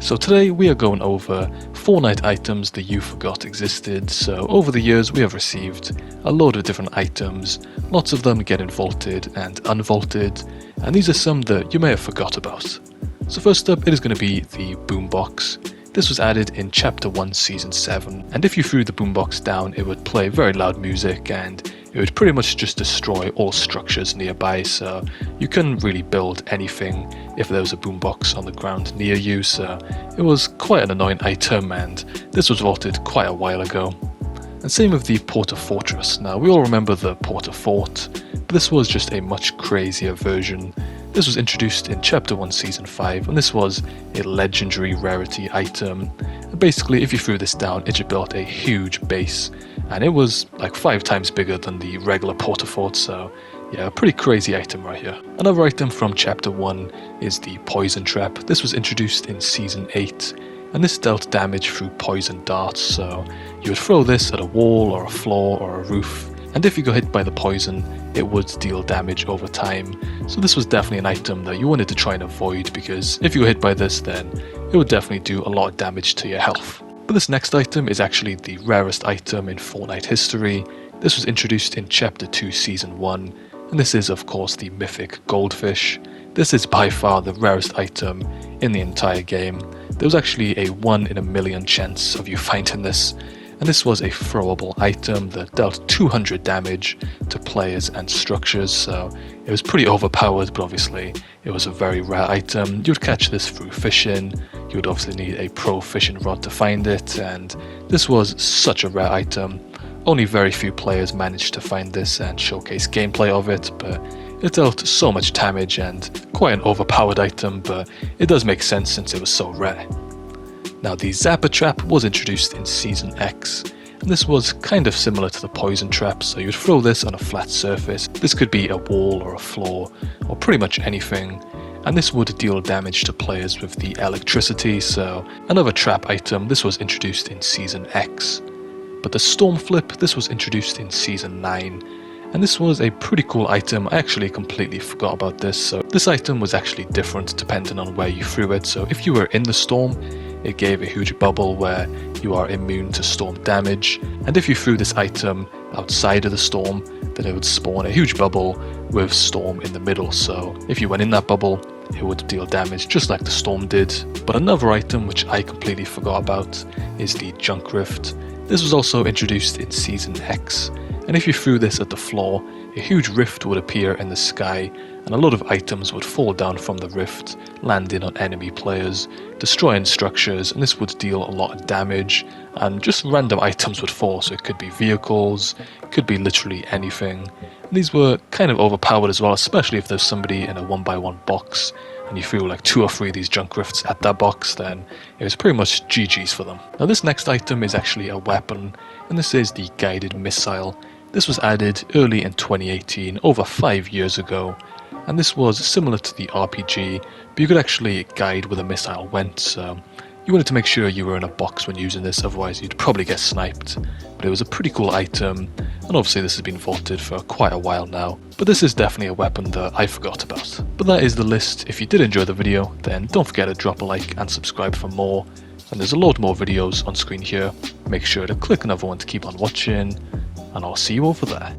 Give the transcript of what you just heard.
So today we are going over Fortnite items that you forgot existed. So over the years we have received a load of different items, lots of them getting vaulted and unvaulted, and these are some that you may have forgot about. So first up, it is going to be the boombox. This was added in Chapter 1 Season 7, and if you threw the boombox down it would play very loud music and it would pretty much just destroy all structures nearby, so you couldn't really build anything if there was a boombox on the ground near you, so it was quite an annoying item, and this was vaulted quite a while ago. And same with the Porter Fortress. Now we all remember the Porter Fort, but this was just a much crazier version. This was introduced in Chapter 1 Season 5, and this was a legendary rarity item. And basically if you threw this down it just built a huge base, and it was like 5 times bigger than the regular Porter Fort, so yeah, a pretty crazy item right here. Another item from Chapter 1 is the Poison Trap. This was introduced in Season 8, and this dealt damage through poison darts, so you would throw this at a wall or a floor or a roof, and if you got hit by the poison it would deal damage over time. So this was definitely an item that you wanted to try and avoid, because if you were hit by this then it would definitely do a lot of damage to your health. But this next item is actually the rarest item in Fortnite history. This was introduced in Chapter 2 Season 1, and this is of course the mythic goldfish. This is by far the rarest item in the entire game. There was actually a 1 in a million chance of you finding this, and this was a throwable item that dealt 200 damage to players and structures, so it was pretty overpowered, but obviously it was a very rare item. You'd catch this through fishing, you would obviously need a pro fishing rod to find it, and this was such a rare item. Only very few players managed to find this and showcase gameplay of it, but it dealt so much damage and quite an overpowered item, but it does make sense since it was so rare. Now the Zapper Trap was introduced in Season X, and this was kind of similar to the Poison Trap, so you'd throw this on a flat surface. This could be a wall or a floor or pretty much anything, and this would deal damage to players with the electricity, so another trap item. This was introduced in Season X. But the Storm Flip, this was introduced in Season 9, and this was a pretty cool item. I actually completely forgot about this, so this item was actually different depending on where you threw it. So if you were in the storm, it gave a huge bubble where you are immune to storm damage, and if you threw this item outside of the storm then it would spawn a huge bubble with storm in the middle, so if you went in that bubble it would deal damage just like the storm did. But another item which I completely forgot about is the Junk Rift. This was also introduced in Season X, and if you threw this at the floor a huge rift would appear in the sky, and a lot of items would fall down from the rift, landing on enemy players, destroying structures, and this would deal a lot of damage, and just random items would fall, so it could be vehicles, it could be literally anything. And these were kind of overpowered as well, especially if there's somebody in a 1x1 box and you threw like 2 or 3 of these junk rifts at that box, then it was pretty much GG's for them. Now this next item is actually a weapon, and this is the Guided Missile. This was added early in 2018, over 5 years ago, and this was similar to the RPG, but you could actually guide where the missile went, so you wanted to make sure you were in a box when using this, otherwise you'd probably get sniped. But it was a pretty cool item, and obviously this has been vaulted for quite a while now, but this is definitely a weapon that I forgot about. But that is the list. If you did enjoy the video, then don't forget to drop a like and subscribe for more, and there's a load more videos on screen here. Make sure to click another one to keep on watching, and I'll see you over there.